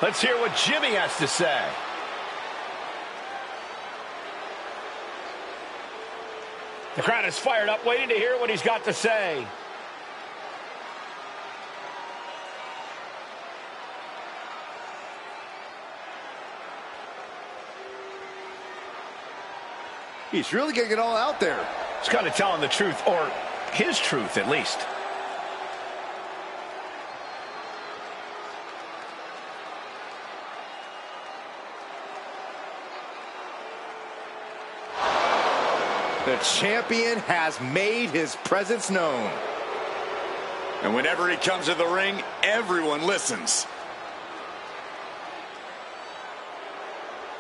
Let's hear what Jimmy has to say. The crowd is fired up, waiting to hear what he's got to say. He's really getting it all out there. He's kind of telling the truth, or his truth at least. The champion has made his presence known. And whenever he comes to the ring, everyone listens.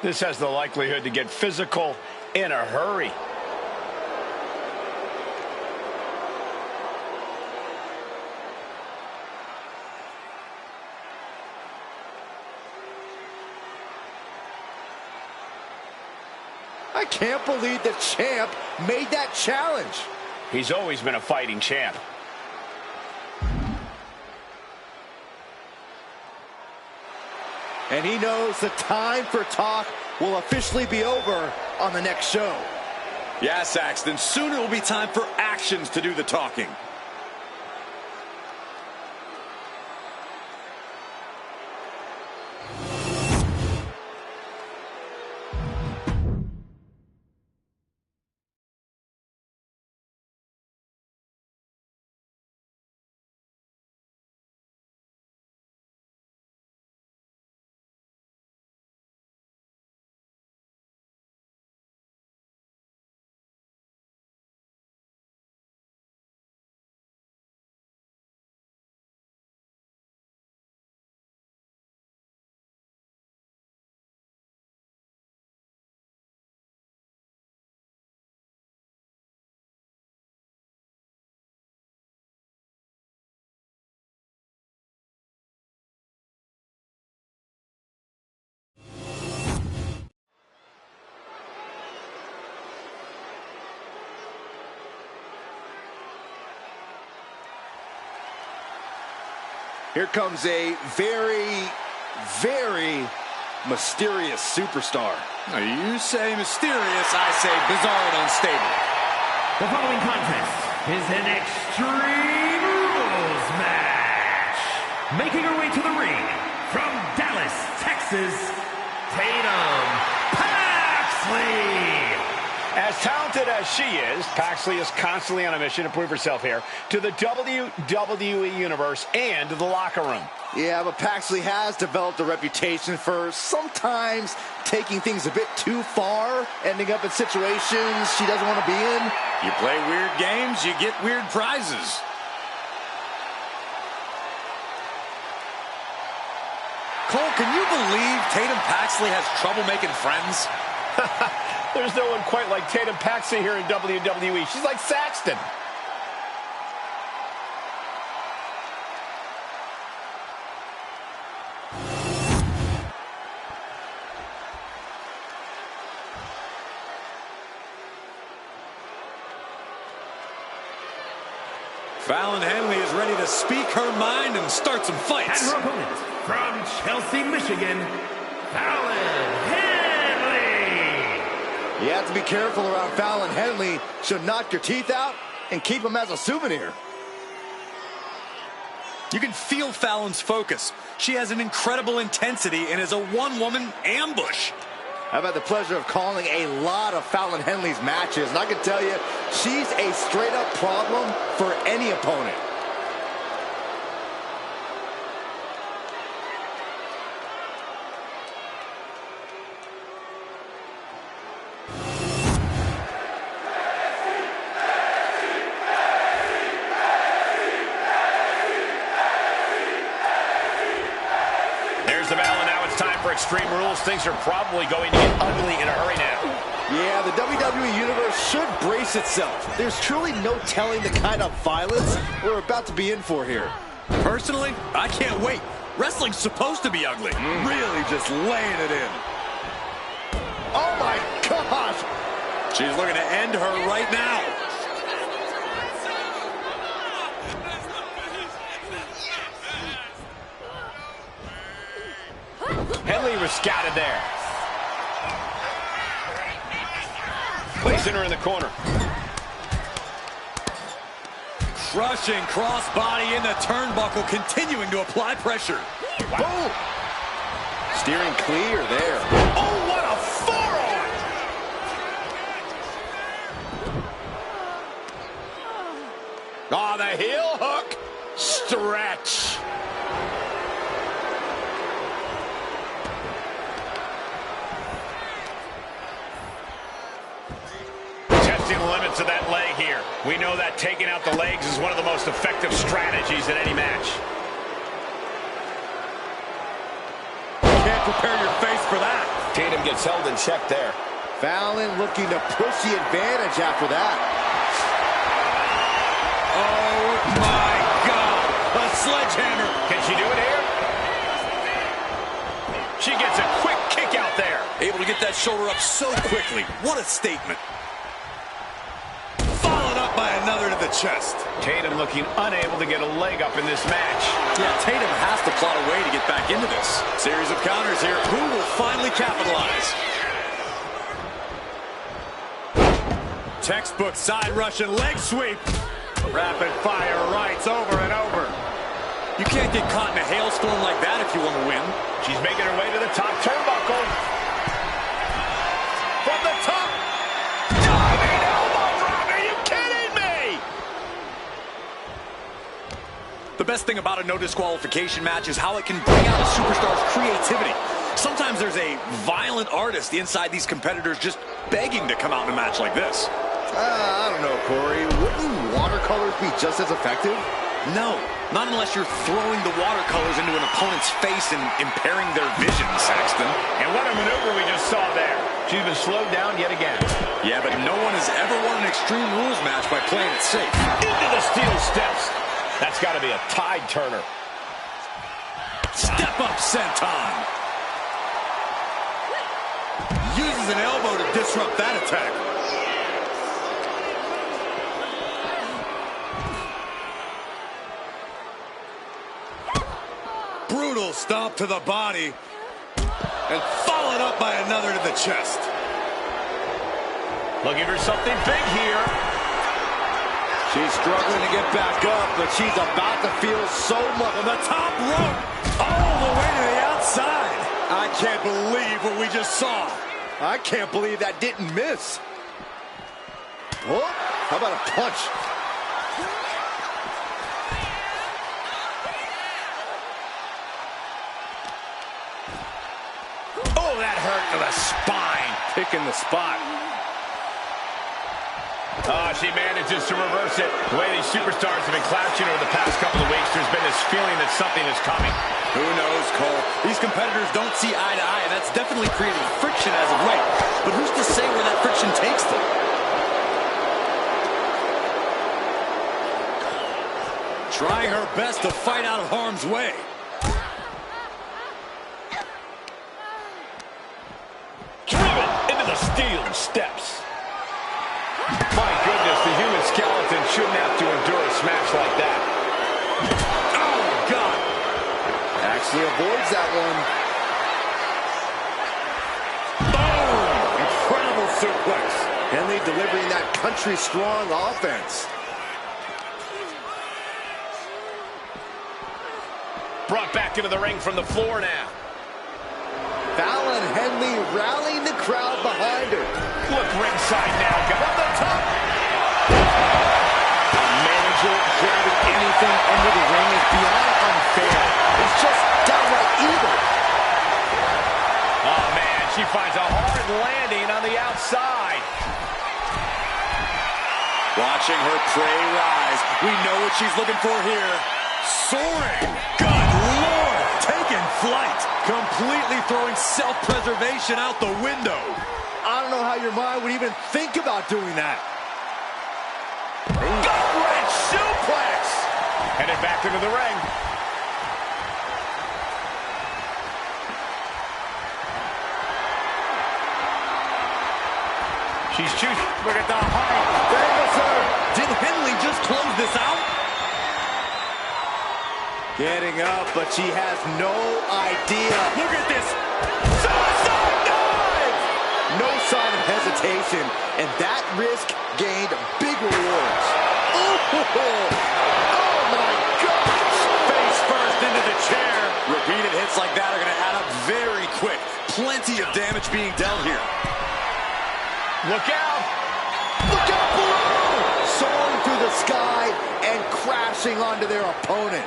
This has the likelihood to get physical in a hurry. I can't believe the champ made that challenge. He's always been a fighting champ. And he knows the time for talk will officially be over on the next show. Yeah, Saxton, soon it will be time for actions to do the talking. Here comes a very, very mysterious superstar. Now, you say mysterious, I say bizarre and unstable. The following contest is an Extreme Rules match. Making her way to the ring from Dallas, Texas, Tatum Paxley. As talented as she is, Paxley is constantly on a mission to prove herself here to the WWE Universe and the locker room. Yeah, but Paxley has developed a reputation for sometimes taking things a bit too far, ending up in situations she doesn't want to be in. You play weird games, you get weird prizes. Cole, can you believe Tatum Paxley has trouble making friends? There's no one quite like Tatum Paxley here in WWE. She's like Saxton. Fallon Henley is ready to speak her mind and start some fights. And her opponent from Chelsea, Michigan, Fallon Henley. You have to be careful around Fallon Henley. She'll knock your teeth out and keep them as a souvenir. You can feel Fallon's focus. She has an incredible intensity and is a one-woman ambush. I've had the pleasure of calling a lot of Fallon Henley's matches, and I can tell you, she's a straight-up problem for any opponent. There's the bell, and now it's time for Extreme Rules. Things are probably going to get ugly in a hurry now. Yeah, the WWE Universe should brace itself. There's truly no telling the kind of violence we're about to be in for here. Personally, I can't wait. Wrestling's supposed to be ugly. Really just laying it in. Oh my gosh! She's looking to end her right now. was scouted there. Placing her in the corner. Crushing crossbody in the turnbuckle, continuing to apply pressure. Wow. Boom. Steering clear there. Oh, what a forearm! Oh, the heel hook. Stretch. Testing the limits of that leg here. We know that taking out the legs is one of the most effective strategies in any match. Can't prepare your face for that. Tatum gets held in check there. Fallon looking to push the advantage after that. Oh, my God. A sledgehammer. Can she do it here? She gets a quick kick out there. Able to get that shoulder up so quickly. What a statement. Followed up by another to the chest. Tatum looking unable to get a leg up in this match. Yeah, Tatum has to plot a way to get back into this. Series of counters here. Who will finally capitalize? Textbook side Russian leg sweep. Rapid fire rights over and over. You can't get caught in a hailstorm like that if you want to win. She's making her way to the top turnbuckle. From the top. Diving elbow drop. Are you kidding me? The best thing about a no disqualification match is how it can bring out a superstar's creativity. Sometimes there's a violent artist inside these competitors just begging to come out in a match like this. I don't know, Corey. Wouldn't watercolors be just as effective? No, not unless you're throwing the watercolors into an opponent's face and impairing their vision, Saxton. And what a maneuver we just saw there. She's been slowed down yet again. Yeah, but no one has ever won an Extreme Rules match by playing it safe. Into the steel steps. That's got to be a tide turner. Step up senton. Uses an elbow to disrupt that attack. Brutal stomp to the body. And followed up by another to the chest. Looking for something big here. She's struggling to get back up, but she's about to feel so much. On the top rope. All the way to the outside. I can't believe what we just saw. I can't believe that didn't miss. Oh, how about a punch? Oh, that hurt to the spine. Picking the spot. Oh, she manages to reverse it. The way these superstars have been crouching over the past couple of weeks, there's been this feeling that something is coming. Who knows, Cole? These competitors don't see eye to eye, and that's definitely created friction as of late. But who's to say where that friction takes them? Trying her best to fight out of harm's way. Driven into the steel steps. My goodness, the human skeleton shouldn't have to endure a smash like that. Oh, God. Actually avoids that one. Boom! Incredible suplex. Henley delivering that country-strong offense. Brought back into the ring from the floor now. Fallon Henley rallying the crowd behind her. Look ringside now. From the top. A manager grabbing anything under the ring is beyond unfair. It's just downright evil. Oh, man, she finds a hard landing on the outside. Watching her prey rise. We know what she's looking for here. Soaring. Good Lord. Taking flight. Completely throwing self-preservation out the window. I don't know how your mind would even think about doing that. Gut-wrench suplex. Headed back into the ring. She's choosing. Look at the height. Famous her. Did Henley just close this out? Getting up, but she has no idea. Look at this Suicide dive! No sign of hesitation, and that risk gained big rewards. Oh my gosh! Face first into the chair. Repeated hits like that are going to add up very quick. Plenty of damage being dealt here. Look out! Look out below! Soaring through the sky and crashing onto their opponent.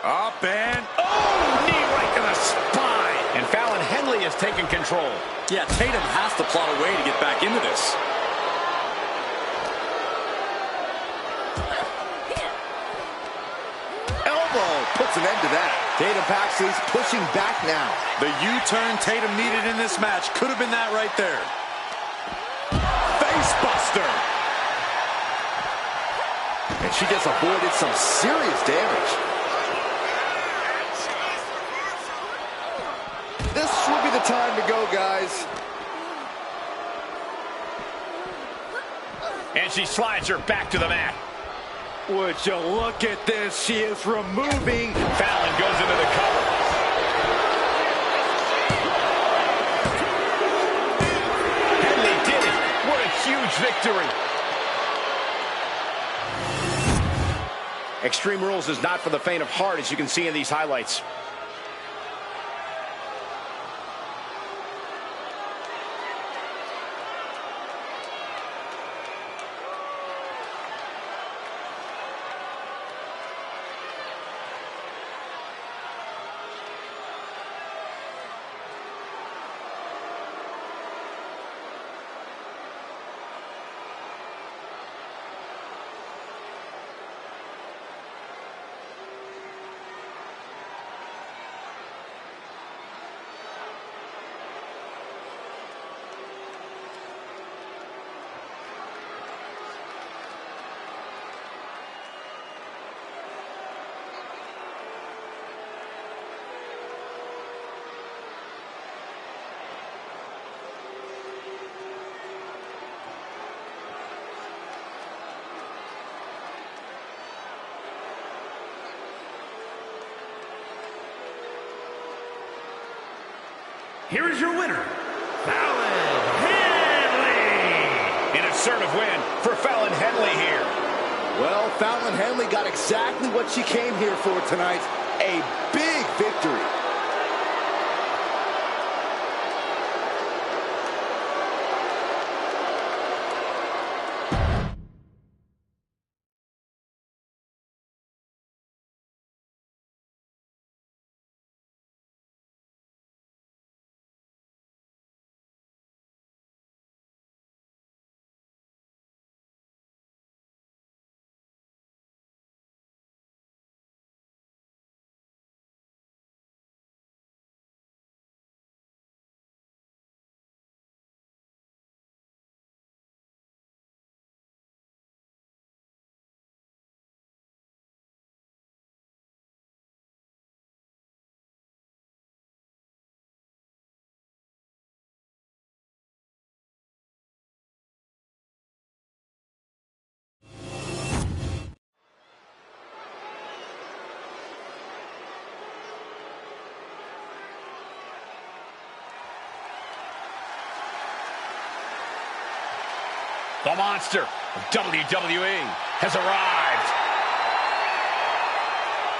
Up and... Oh, knee right to the spine. And Fallon Henley has taken control. Yeah, Tatum has to plot a way to get back into this. Elbow puts an end to that. Tatum Paxley's pushing back now. The U-turn Tatum needed in this match could have been that right there. Face buster. And she just avoided some serious damage. This will be the time to go, guys. And she slides her back to the mat. Would you look at this? She is removing. Fallon goes into the cover. Henley did it. What a huge victory. Extreme Rules is not for the faint of heart, as you can see in these highlights. Here is your winner, Fallon Henley. An assertive win for Fallon Henley here. Well, Fallon Henley got exactly what she came here for tonight. A big victory. The monster of WWE has arrived.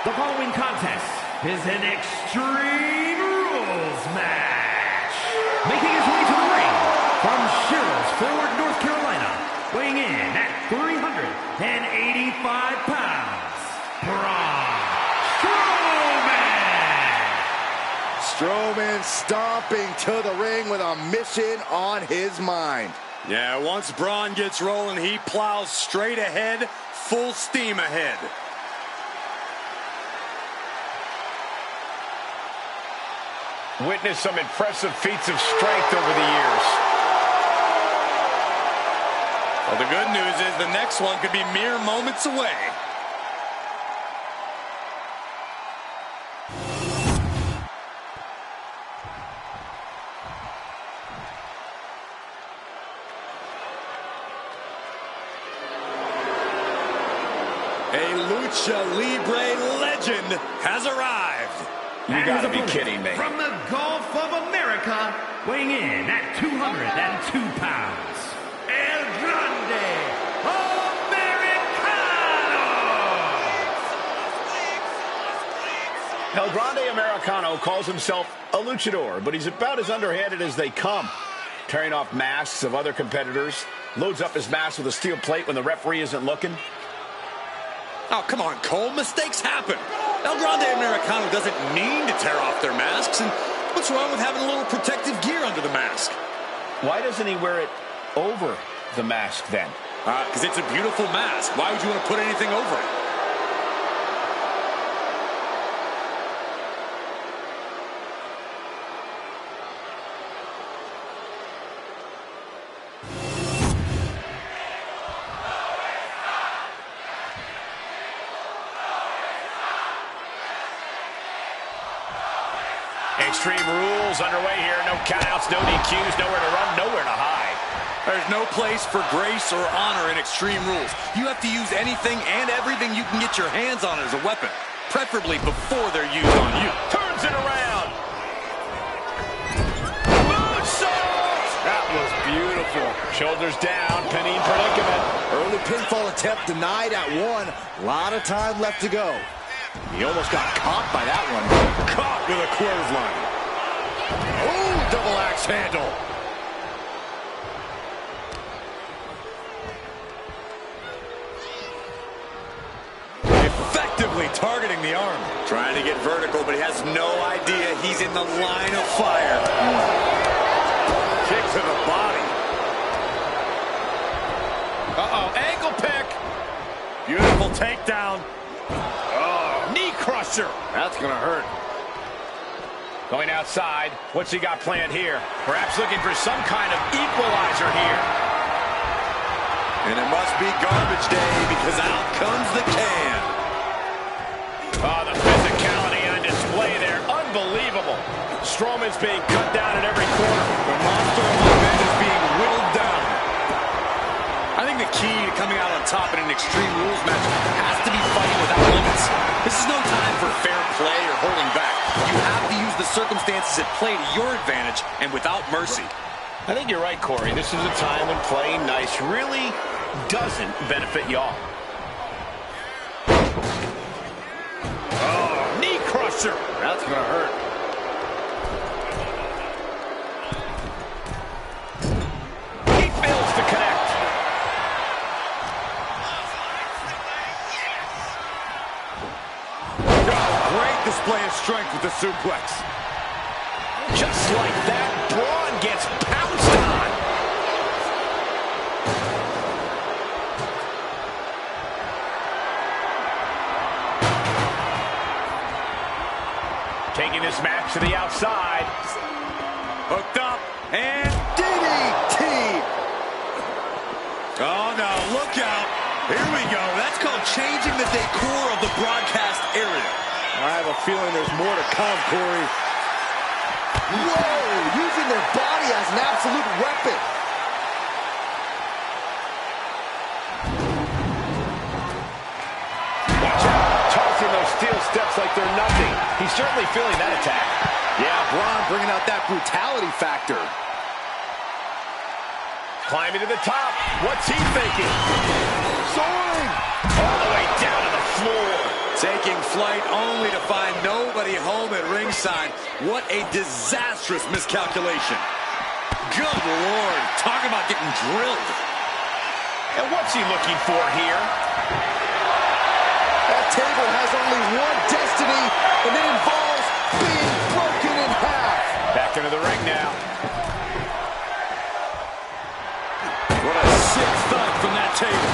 The following contest is an Extreme Rules match. Making his way to the ring from Charlottesville, North Carolina, weighing in at 385 pounds, Braun Strowman Strowman. stomping to the ring with a mission on his mind. Yeah, once Braun gets rolling, he plows straight ahead, full steam ahead. Witnessed some impressive feats of strength over the years. Well, the good news is the next one could be mere moments away. A Lucha Libre legend has arrived. You gotta be kidding me. From the Gulf of America, weighing in at 202 pounds, El Grande Americano! El Grande Americano calls himself a luchador, but he's about as underhanded as they come. Tearing off masks of other competitors, loads up his mask with a steel plate when the referee isn't looking. Oh, come on, Cole. Mistakes happen. El Grande Americano doesn't mean to tear off their masks. And what's wrong with having a little protective gear under the mask? Why doesn't he wear it over the mask then? Because it's a beautiful mask. Why would you want to put anything over it? Extreme Rules underway here. No countouts, no DQs, nowhere to run, nowhere to hide. There's no place for grace or honor in Extreme Rules. You have to use anything and everything you can get your hands on as a weapon, preferably before they're used on you. Turns it around. Moonsault! That was beautiful. Shoulders down, pinning predicament. Early pinfall attempt denied at one. A lot of time left to go. He almost got caught by that one. Caught with a clothesline. Oh, double axe handle. Effectively targeting the arm. Trying to get vertical, but he has no idea he's in the line of fire. Kick to the body. Uh-oh, ankle pick. Beautiful takedown. Knee crusher. That's going to hurt. Going outside. What's he got planned here? Perhaps looking for some kind of equalizer here. And it must be garbage day because out comes the can. Oh, the physicality on display there. Unbelievable. Strowman's being cut down at every corner. The monster among men is being whittled down. I think the key to coming out on top in an Extreme Rules match has to be fighting without limits. This is no time for fair play or holding back. You have to use the circumstances at play to your advantage and without mercy. I think you're right, Corey. This is a time when playing nice really doesn't benefit y'all. Oh, knee crusher. That's going to hurt. He fails to connect. Great display of strength with the suplex. Just like that, Braun gets pounced on. Taking this match to the outside. Hooked up and DDT. Oh no, look out. Here we go. That's called changing the decor of the broadcast area. I have a feeling there's more to come, Corey. Whoa! Using their body as an absolute weapon. Watch out. Tossing those steel steps like they're nothing. He's certainly feeling that attack. Yeah, Braun bringing out that brutality factor. Climbing to the top. What's he thinking? Soaring! All the way down to the floor. Taking flight only to find nobody home at ringside. What a disastrous miscalculation. Good Lord. Talk about getting drilled. And what's he looking for here? That table has only one destiny, and it involves being broken in half. Back into the ring now. What a sick thud from that table.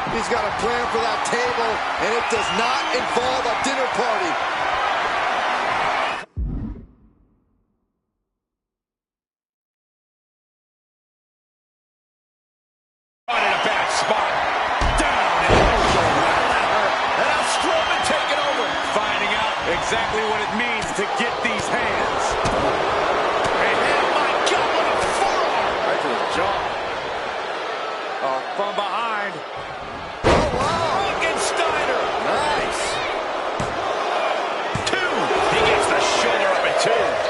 He's got a plan for that table, and it does not involve a dinner party. Caught in a bad spot. Down and also right at her. And now Strowman taking over. Finding out exactly what it means to get these hands. And oh my God, what a forearm. Right to the jaw. From behind. Oh, wow. Look at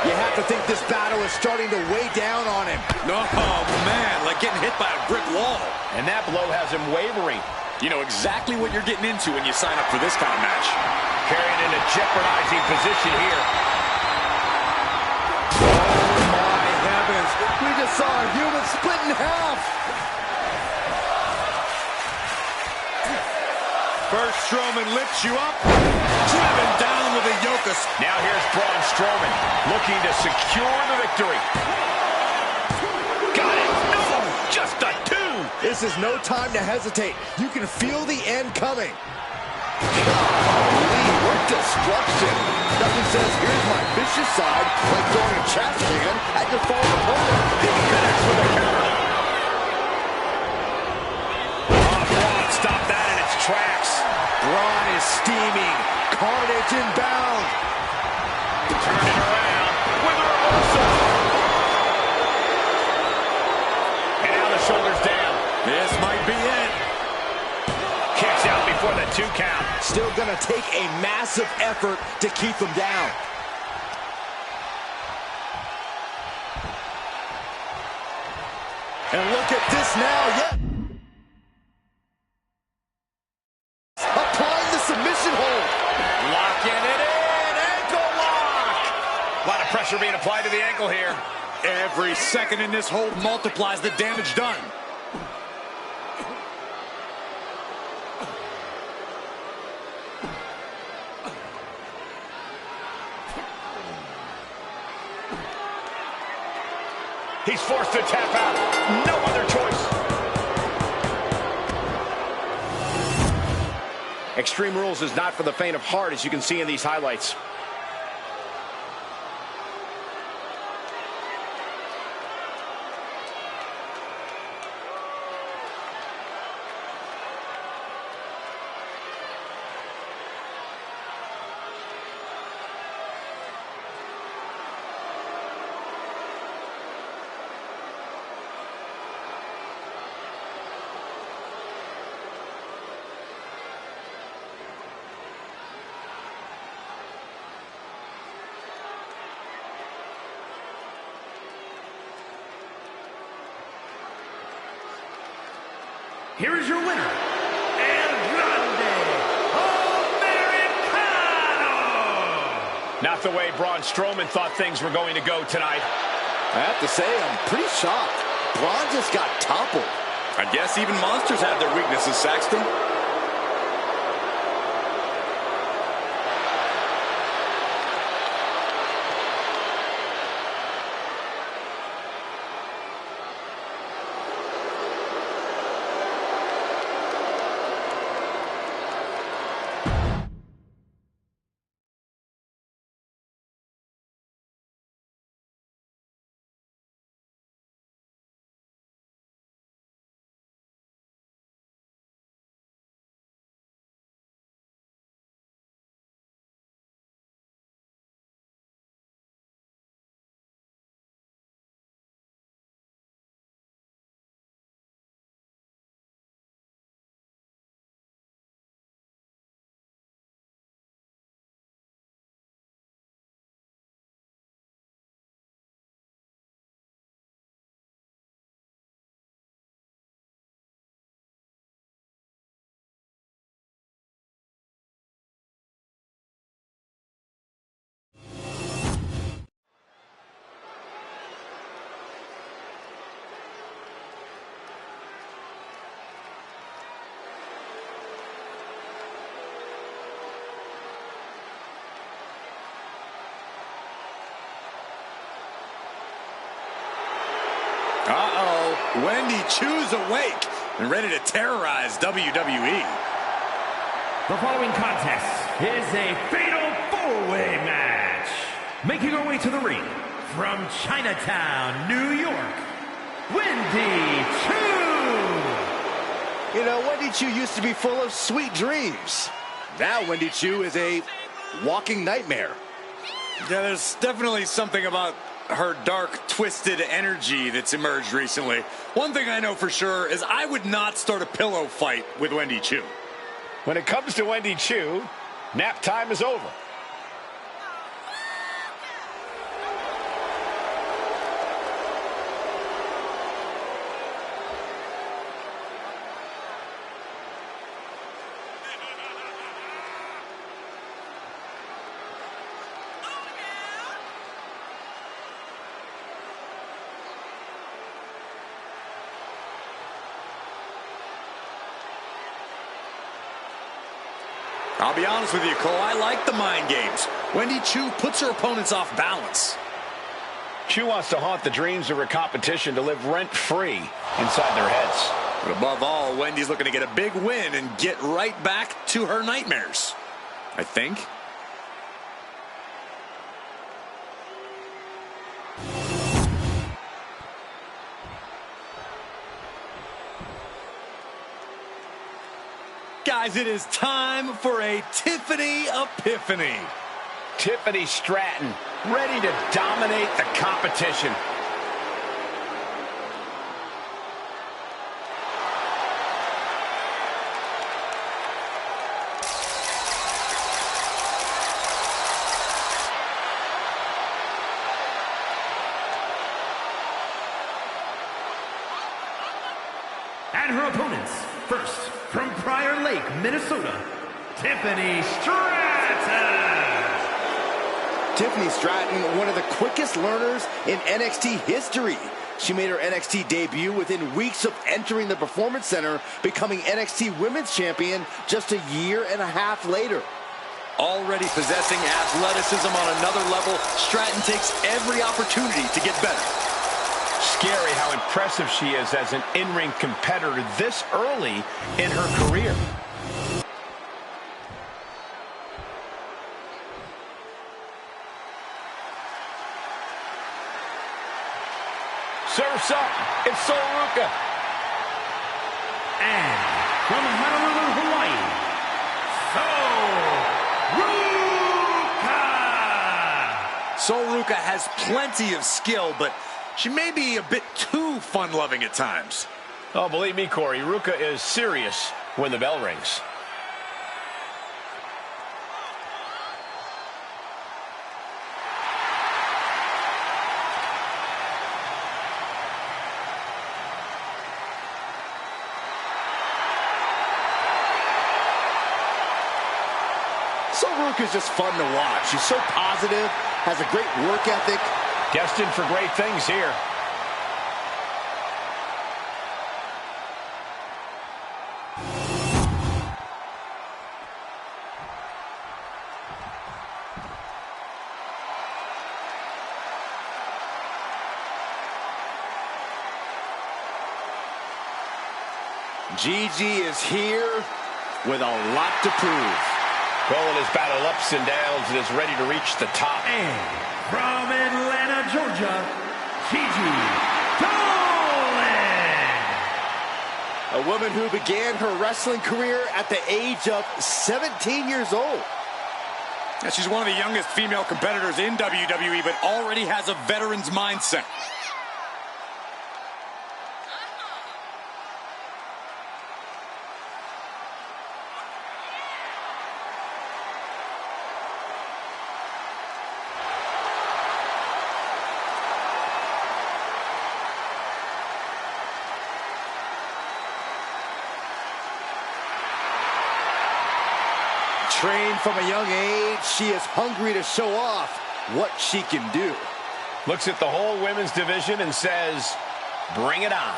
You have to think this battle is starting to weigh down on him. Oh, man, like getting hit by a brick wall. And that blow has him wavering. You know exactly what you're getting into when you sign up for this kind of match. Carrying into jeopardizing position here. Oh, my heavens. We just saw a human split in half. First Strowman lifts you up, driven down with a yoke. Now here's Braun Strowman looking to secure the victory. Got it. No, just a 2. This is no time to hesitate. You can feel the end coming. Golly, what destruction. Nothing says, here's my vicious side, like throwing a trash can at your fallen opponent. He connects with a counter. Oh, Braun stopped that in its tracks. Braun is steaming. Carnage inbound. Turn it around with a reversal. And now the shoulders down. This might be it. Kicks out before the 2 count. Still going to take a massive effort to keep him down. And look at this now. Yeah. Applying the submission hold. Locking it in. Ankle lock. A lot of pressure being applied to the ankle here. Every second in this hold multiplies the damage done. He's forced to tap out. No other choice. Extreme Rules is not for the faint of heart, as you can see in these highlights. Here is your winner, El Grande Americano! Not the way Braun Strowman thought things were going to go tonight. I have to say, I'm pretty shocked. Braun just got toppled. I guess even monsters have their weaknesses, Saxton. Uh-oh. Wendy Chu's awake and ready to terrorize WWE. The following contest is a fatal 4-way match. Making her way to the ring from Chinatown, New York, Wendy Chu. You know, Wendy Chu used to be full of sweet dreams. Now Wendy Chu is a walking nightmare. Yeah, there's definitely something about her dark, twisted energy that's emerged recently. One thing I know for sure is I would not start a pillow fight with Wendy Chu. When it comes to Wendy Chu, nap time is over. I'll be honest with you, Cole, I like the mind games. Wendy Choo puts her opponents off balance. Choo wants to haunt the dreams of her competition to live rent-free inside their heads. But above all, Wendy's looking to get a big win and get right back to her nightmares, I think. Guys, it is time for a Tiffany Epiphany. Tiffany Stratton, ready to dominate the competition. And her opponents, first, from Prior Lake, Minnesota, Tiffany Stratton. Tiffany Stratton, one of the quickest learners in NXT history. She made her NXT debut within weeks of entering the Performance Center, becoming NXT Women's Champion just a year and a half later. Already possessing athleticism on another level, Stratton takes every opportunity to get better. Scary how impressive she is as an in-ring competitor this early in her career. Surfs up, it's Sol Ruca. And from Honolulu, Hawaii, Sol Ruca has plenty of skill, but she may be a bit too fun-loving at times. Oh, believe me, Corey, Ruca is serious when the bell rings. Sol Ruca is just fun to watch. She's so positive, has a great work ethic. Destined for great things here. Gigi is here with a lot to prove. Rolling his battle ups and downs and is ready to reach the top. And from Atlanta, Georgia, Gigi Dolan. A woman who began her wrestling career at the age of 17 years old. Yeah, she's one of the youngest female competitors in WWE, but already has a veteran's mindset. Trained from a young age, she is hungry to show off what she can do. Looks at the whole women's division and says, bring it on.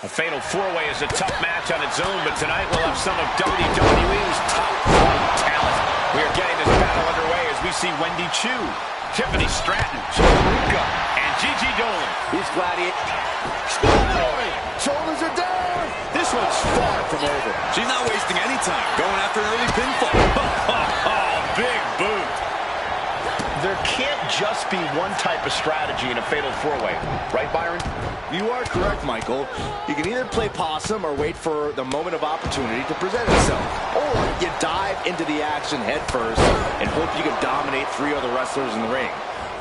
A fatal four-way is a tough match on its own, but tonight we'll have some of WWE's top talent. We are getting this battle underway as we see Wendy Choo, Tiffany Stratton, Sol Ruca, and Gigi Dolan. These gladiators. Shoulders are down. This one's far from over. She's not wasting any time. Going after an early pinfall. Big boot. There can't just be one type of strategy in a fatal four-way. Right, Byron? You are correct, Michael. You can either play possum or wait for the moment of opportunity to present itself. Or you dive into the action head first and hope you can dominate three other wrestlers in the ring.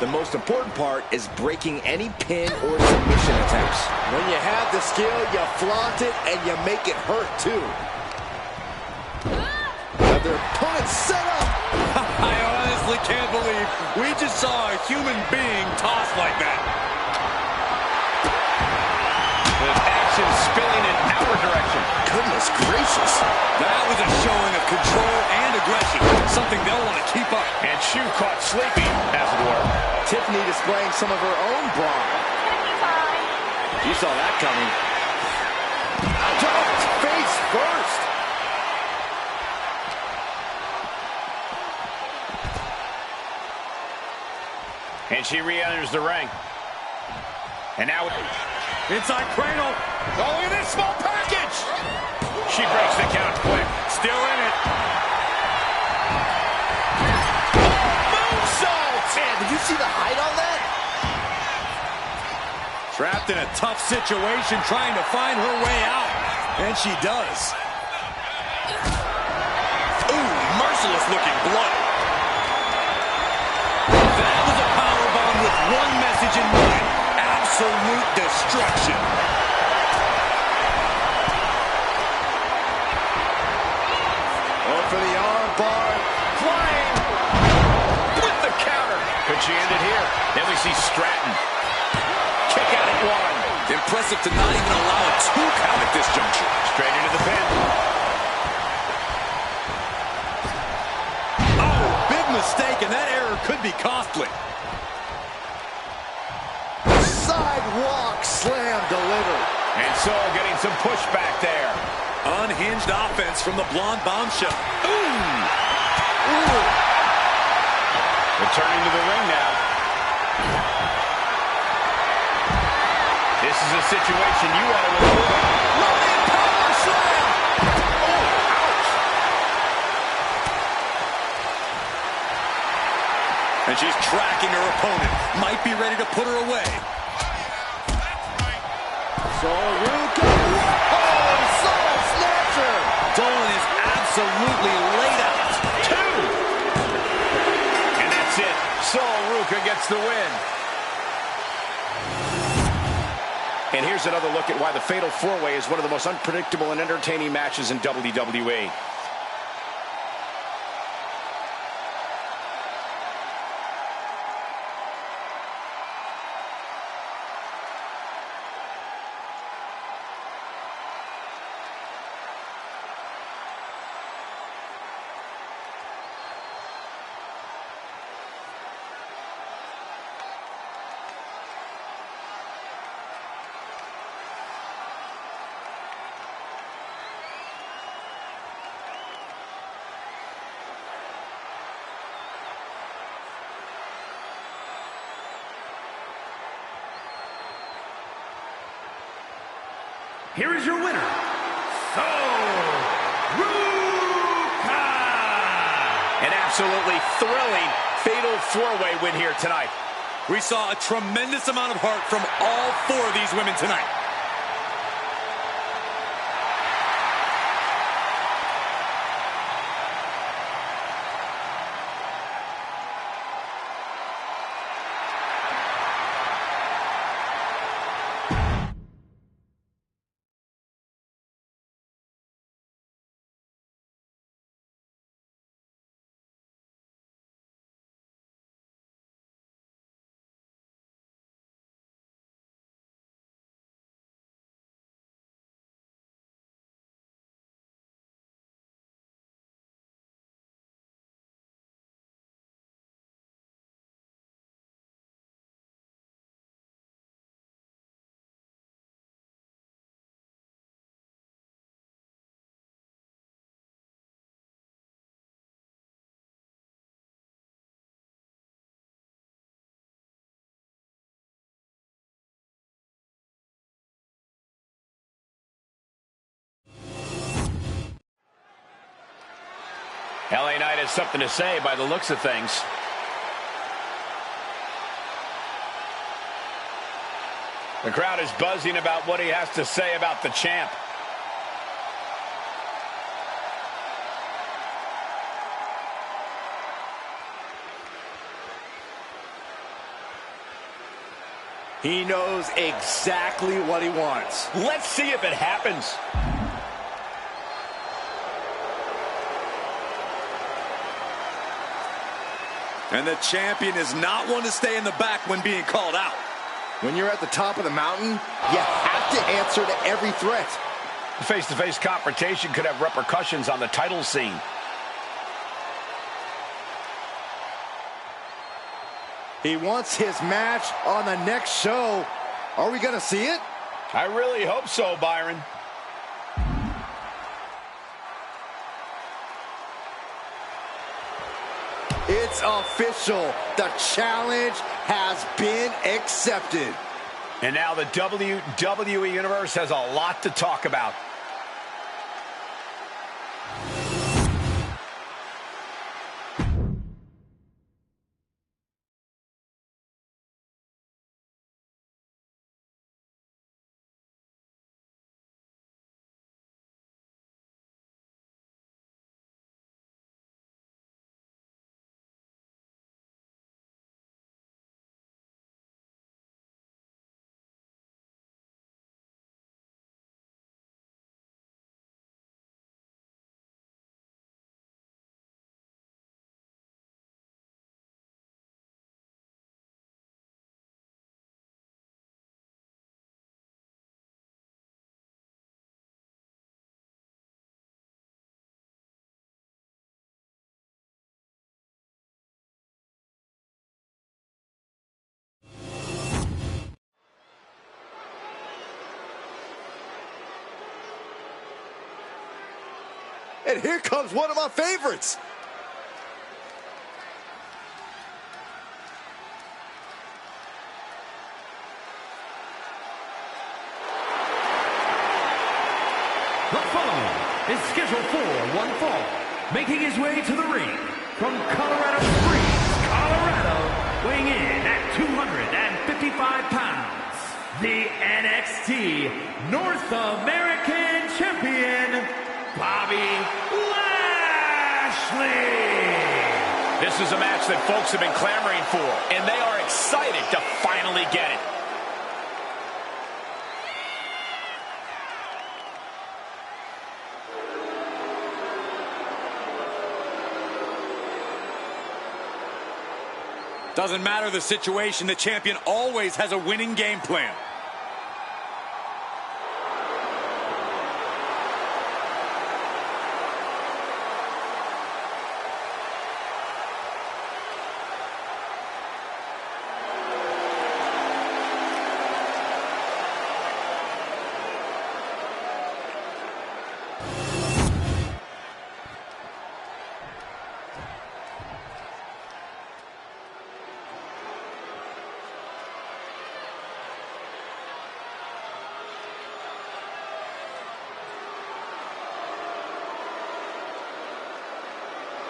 The most important part is breaking any pin or submission attempts. When you have the skill, you flaunt it and you make it hurt too. Have their opponent set up. I honestly can't believe we just saw a human being tossed like that. With action spilling Goodness gracious. That was a showing of control and aggression, something they'll want to keep up. And Chu caught sleeping, as it were. Tiffany displaying some of her own brawn. You saw that coming. Jumped face first. And she re-enters the ring. And now Inside cradle. oh, look at this small package. She breaks the count quick. Still in it. Moonsault. Man, did you see the height on that? Trapped in a tough situation, trying to find her way out. And she does. Ooh, merciless looking blow. That was a powerbomb with one message in mind. Absolute destruction. Oh, for the arm bar. Flying. With the counter. Could she end it here? Then we see Stratton. Kick out at one. Impressive to not even allow a 2 count at this juncture. Straight into the pin. Oh, big mistake, and that error could be costly. Sidewalk slam delivered. And so getting some pushback there. Unhinged offense from the blonde bombshell. Ooh! Ooh. Returning to the ring now. This is a situation you want to avoid. Running power slam. Oh, ouch. And she's tracking her opponent. Might be ready to put her away. Soruka. Oh, soul snatcher. Dolan is absolutely laid out. 2. And that's it. Sol Ruca gets the win. And here's another look at why the Fatal 4-Way is one of the most unpredictable and entertaining matches in WWE. Here is your winner, Sol Ruca. An absolutely thrilling Fatal 4-Way win here tonight. We saw a tremendous amount of heart from all 4 of these women tonight. LA Knight has something to say by the looks of things. The crowd is buzzing about what he has to say about the champ. He knows exactly what he wants. Let's see if it happens. And the champion is not one to stay in the back when being called out. When you're at the top of the mountain, you have to answer to every threat. Face-to-face confrontation could have repercussions on the title scene. He wants his match on the next show. Are we going to see it? I really hope so, Byron. It's official. The challenge has been accepted. And now the WWE Universe has a lot to talk about. And here comes one of my favorites. The following is scheduled for one fall. Making his way to the ring from Colorado Springs, Colorado, weighing in at 255 pounds, the NXT North American Champion, Bobby Lashley. This is a match that folks have been clamoring for, and they are excited to finally get it. Doesn't matter the situation, the champion always has a winning game plan.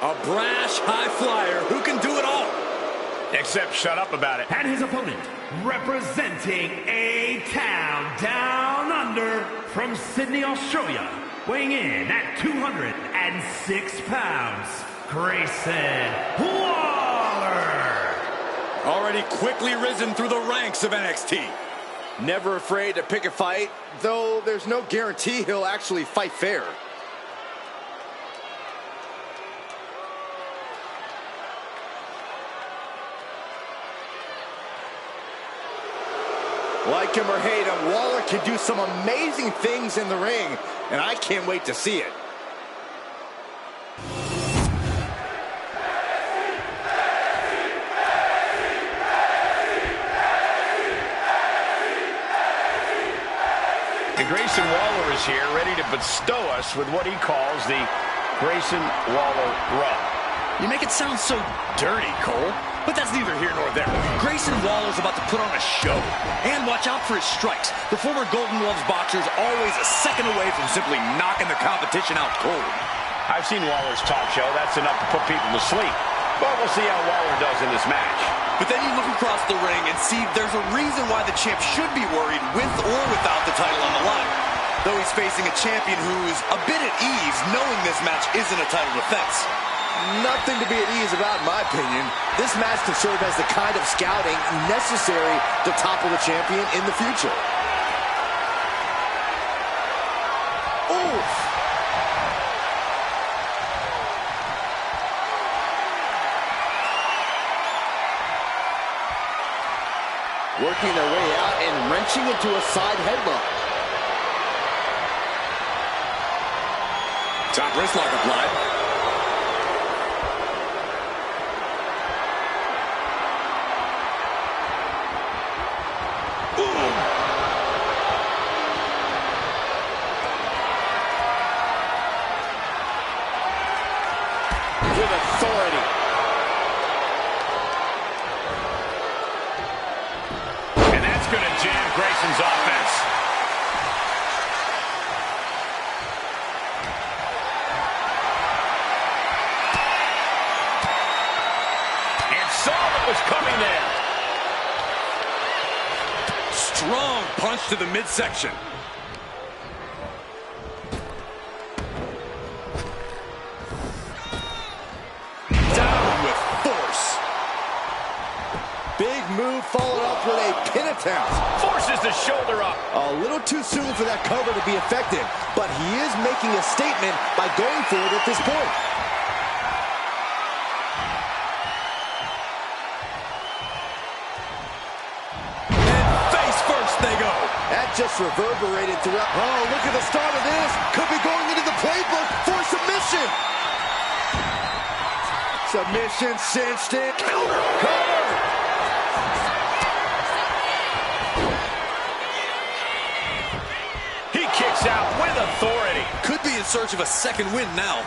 A brash high flyer who can do it all. Except shut up about it. And his opponent, representing a town down under from Sydney, Australia, weighing in at 206 pounds, Grayson Waller. Already quickly risen through the ranks of NXT. Never afraid to pick a fight, though there's no guarantee he'll actually fight fair. Like him or hate him, Waller can do some amazing things in the ring, and I can't wait to see it. And Grayson Waller is here, ready to bestow us with what he calls the Grayson Waller rub. You make it sound so dirty, Cole. But that's neither here nor there. Grayson Waller's about to put on a show. And watch out for his strikes. The former Golden Gloves boxer is always a second away from simply knocking the competition out cold. I've seen Waller's talk show. That's enough to put people to sleep. But we'll see how Waller does in this match. But then you look across the ring and see there's a reason why the champ should be worried with or without the title on the line. Though he's facing a champion who's a bit at ease knowing this match isn't a title defense. Nothing to be at ease about, in my opinion. This match can serve as the kind of scouting necessary to topple the champion in the future. Oof! Working their way out and wrenching into a side headlock. Top wrist lock applied. With authority. And that's going to jam Grayson's offense. And saw what was coming there. Strong punch to the midsection. Big move followed up with a pin attempt. Forces the shoulder up. A little too soon for that cover to be effective, but he is making a statement by going for it at this point. And face first they go. That just reverberated throughout. Oh, look at the start of this. Could be going into the playbook for submission. Submission cinched in. Cover. Kicks out with authority. Could be in search of a second win now.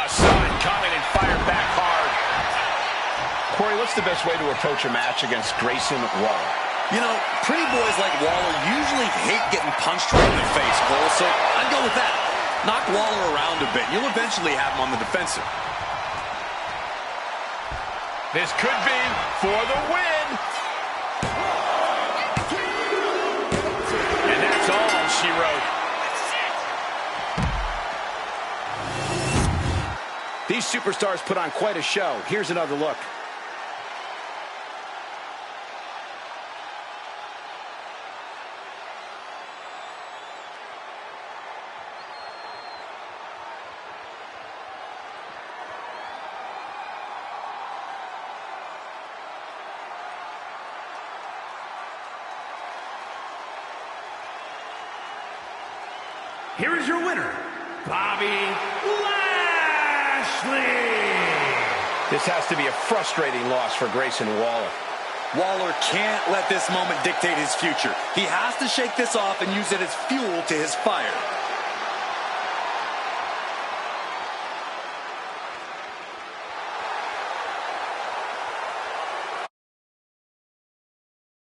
Saw it coming and fired back hard. Corey, what's the best way to approach a match against Grayson Waller? You know, pretty boys like Waller usually hate getting punched right in the face, Cole, so I'd go with that. Knock Waller around a bit. You'll eventually have him on the defensive. This could be for the win. And that's all she wrote. These superstars put on quite a show. Here's another look. Here is your winner, Bobby Lashley. This has to be a frustrating loss for Grayson Waller. Waller can't let this moment dictate his future. He has to shake this off and use it as fuel to his fire.